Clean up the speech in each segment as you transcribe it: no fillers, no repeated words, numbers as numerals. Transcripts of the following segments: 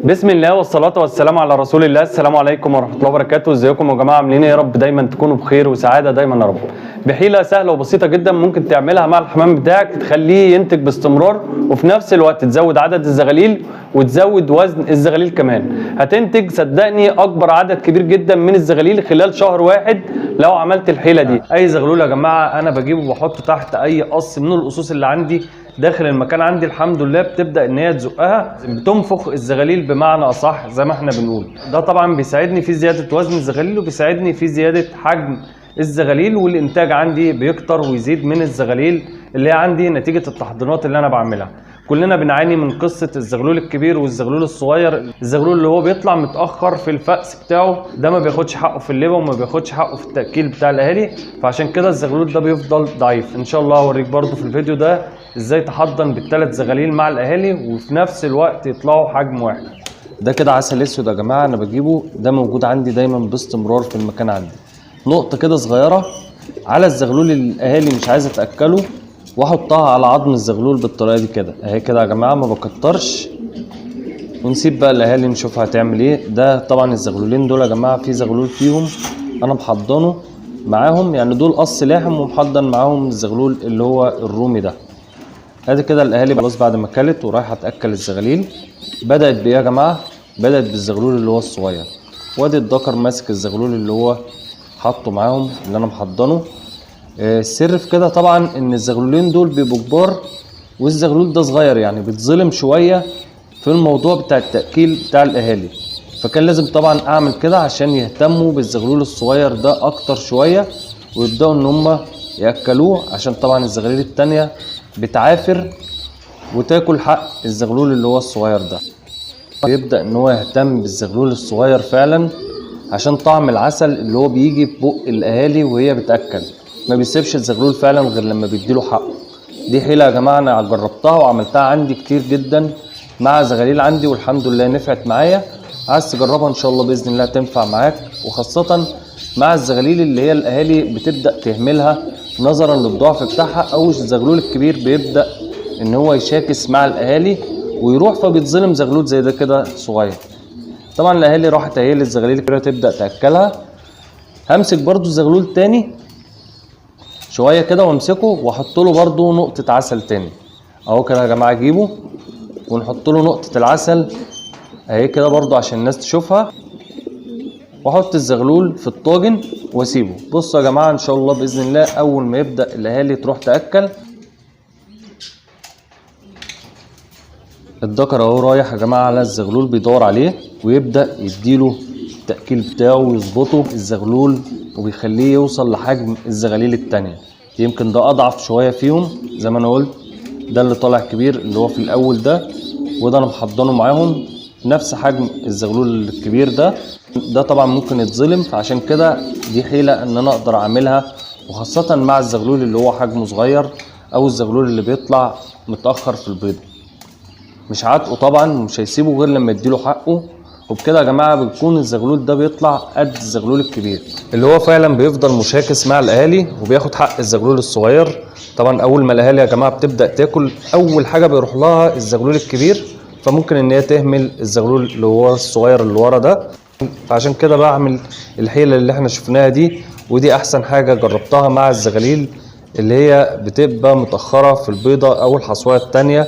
بسم الله والصلاة والسلام على رسول الله. السلام عليكم ورحمة الله وبركاته. ازيكم يا جماعة؟ عاملين ايه؟ يا رب دايما تكونوا بخير وسعادة دايما يا رب. بحيلة سهلة وبسيطة جدا ممكن تعملها مع الحمام بتاعك تخليه ينتج باستمرار، وفي نفس الوقت تزود عدد الزغاليل وتزود وزن الزغاليل كمان. هتنتج صدقني اكبر عدد كبير جدا من الزغاليل خلال شهر واحد لو عملت الحيلة دي. اي زغلول يا جماعة انا بجيبه وبحطه تحت اي قص من القصوص اللي عندي داخل المكان عندي، الحمد لله بتبدا ان هي تزقها، بتنفخ الزغاليل بمعنى اصح زي ما احنا بنقول. ده طبعا بيساعدني في زياده وزن الزغاليل وبيساعدني في زياده حجم الزغاليل، والانتاج عندي بيكتر ويزيد من الزغاليل اللي هي عندي نتيجه التحضيرات اللي انا بعملها. كلنا بنعاني من قصه الزغلول الكبير والزغلول الصغير. الزغلول اللي هو بيطلع متاخر في الفأس بتاعه ده ما بياخدش حقه في اللبن وما بياخدش حقه في التاكيل بتاع الاهالي، فعشان كده الزغلول ده بيفضل ضعيف. ان شاء الله هوريك برده في الفيديو ده ازاي تحضن بالثلاث زغاليل مع الاهالي وفي نفس الوقت يطلعوا حجم واحد. ده كده عسل اسود يا جماعه، انا بجيبه ده موجود عندي دايما باستمرار في المكان عندي. نقطه كده صغيره على الزغلول اللي الاهالي مش عايزه تاكله واحطها على عظم الزغلول بالطريقه دي كده اهي كده يا جماعه، ما بكترش، ونسيب بقى الاهالي نشوف هتعمل ايه. ده طبعا الزغلولين دول يا جماعه في زغلول فيهم انا محضنه معاهم، يعني دول قص لاحم ومحضن معاهم الزغلول اللي هو الرومي ده. ادي كده الاهالي خلاص بعد ما اكلت ورايحه تاكل الزغاليل. بدات بايه يا جماعه؟ بدات بالزغلول اللي هو الصغير، وادي الذكر ماسك الزغلول اللي هو حاطه معاهم اللي انا محضنه. السر في كده طبعا ان الزغلولين دول بيبقوا كبار والزغلول ده صغير، يعني بيتظلم شويه في الموضوع بتاع التاكيل بتاع الاهالي، فكان لازم طبعا اعمل كده عشان يهتموا بالزغلول الصغير ده اكتر شويه ويبداوا ان هم ياكلوه، عشان طبعا الزغاليل التانيه بتعافر وتاكل حق الزغلول اللي هو الصغير ده. بيبدأ ان هو يهتم بالزغلول الصغير فعلا عشان طعم العسل اللي هو بيجي في بق الاهالي وهي بتاكل، ما بيسيبش الزغلول فعلا غير لما بيديله حقه. دي حيله يا جماعه انا جربتها وعملتها عندي كتير جدا مع زغاليل عندي والحمد لله نفعت معايا. عايز تجربها ان شاء الله باذن الله تنفع معاك، وخاصه مع الزغاليل اللي هي الاهالي بتبدا تهملها نظرا للضعف بتاعها، او الزغلول الكبير بيبدا ان هو يشاكس مع الاهالي ويروح فبيتظلم زغلول زي ده كده صغير. طبعا الاهالي راحت اهي للزغاليل الكبيره تبدا تاكلها. همسك برضو الزغلول تاني شويه كده وامسكه واحط له برضو نقطه عسل تاني اهو كده يا جماعه، اجيبه ونحط له نقطه العسل اهي كده برضو عشان الناس تشوفها، واحط الزغلول في الطاجن واسيبه. بصوا يا جماعه ان شاء الله باذن الله اول ما يبدا الاهالي تروح تاكل الذكر اهو رايح يا جماعه على الزغلول بيدور عليه ويبدا يديله التاكيل بتاعه ويظبطه الزغلول وبيخليه يوصل لحجم الزغاليل التانيه. يمكن ده اضعف شويه فيهم زي ما انا قلت، ده اللي طالع كبير اللي هو في الاول ده، وده انا محضنه معاهم نفس حجم الزغلول الكبير ده. ده طبعا ممكن يتظلم، فعشان كده دي حيله ان انا اقدر اعملها، وخاصه مع الزغلول اللي هو حجمه صغير او الزغلول اللي بيطلع متاخر في البيض. مش عاتقه طبعا، مش هيسيبه غير لما يديله حقه، وبكده يا جماعه بيكون الزغلول ده بيطلع قد الزغلول الكبير اللي هو فعلا بيفضل مشاكس مع الاهالي وبياخد حق الزغلول الصغير. طبعا اول ما الاهالي يا جماعه بتبدا تاكل اول حاجه بيروح لها الزغلول الكبير، فممكن ان هي تهمل الزغلول اللي هو الصغير اللي ورا ده. فعشان كده بعمل الحيله اللي احنا شفناها دي، ودي احسن حاجه جربتها مع الزغاليل اللي هي بتبقى متأخرة في البيضة أو الحصوية التانية،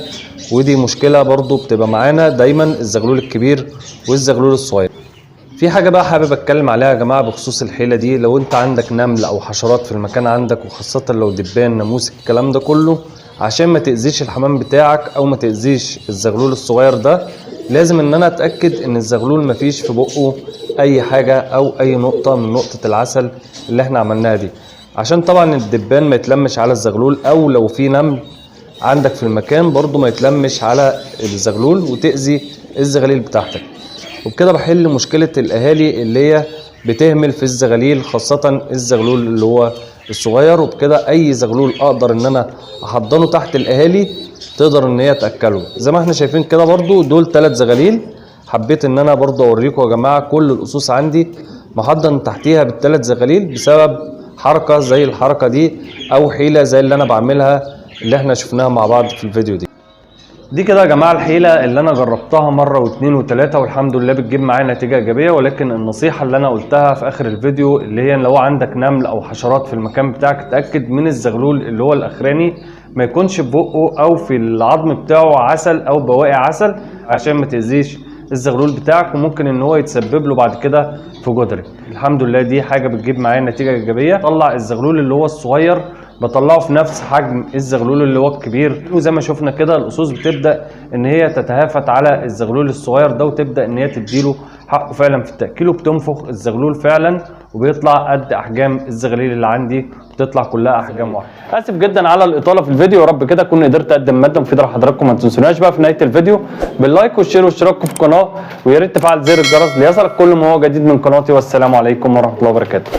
ودي مشكلة برضو بتبقى معانا دايما الزغلول الكبير والزغلول الصغير. في حاجة بقى حابب اتكلم عليها يا جماعة بخصوص الحيلة دي. لو انت عندك نمل او حشرات في المكان عندك، وخاصة لو دبان ناموس الكلام ده كله، عشان ما تأذيش الحمام بتاعك او ما تأذيش الزغلول الصغير ده، لازم ان انا اتأكد ان الزغلول مفيش في بقه اي حاجة او اي نقطة من نقطة العسل اللي احنا عملناها دي، عشان طبعا الدبان ما يتلمش على الزغلول، او لو في نمل عندك في المكان برضو ما يتلمش على الزغلول وتأذي الزغاليل بتاعتك. وبكده بحل مشكلة الاهالي اللي هي بتهمل في الزغاليل، خاصة الزغلول اللي هو الصغير. وبكده اي زغلول اقدر ان انا احضنه تحت الاهالي تقدر ان هي تاكله. زي ما احنا شايفين كده برضو دول 3 زغاليل، حبيت ان انا برضو اوريكم يا جماعة كل الاسوس عندي محضن تحتيها بال3 زغاليل بسبب حركة زي الحركة دي او حيلة زي اللي انا بعملها اللي احنا شفناها مع بعض في الفيديو دي كده يا جماعه الحيله اللي انا جربتها مره واثنين وثلاثه والحمد لله بتجيب معايا نتيجه ايجابيه. ولكن النصيحه اللي انا قلتها في اخر الفيديو اللي هي لو عندك نمل او حشرات في المكان بتاعك اتاكد من الزغلول اللي هو الاخراني ما يكونش في بقه او في العظم بتاعه عسل او بواقي عسل عشان ما تاذيش الزغلول بتاعك وممكن ان هو يتسبب له بعد كده في جدري. الحمد لله دي حاجه بتجيب معايا نتيجه ايجابيه. طلع الزغلول اللي هو الصغير بطلعه في نفس حجم الزغلول اللي هو الكبير، وزي ما شفنا كده الأصوص بتبدأ ان هي تتهافت على الزغلول الصغير ده وتبدأ ان هي تديله حقه فعلا في التأكيل، وبتنفخ الزغلول فعلا وبيطلع قد احجام الزغاليل اللي عندي، بتطلع كلها احجام واحده. اسف جدا على الاطاله في الفيديو، يا رب كده اكون قدرت اقدم ماده مفيده لحضراتكم. ما تنسوناش بقى في نهايه الفيديو باللايك والشير والاشتراك في القناه، ويا ريت تفعل زر الجرس ليصلك كل ما هو جديد من قناتي. والسلام عليكم ورحمه الله وبركاته.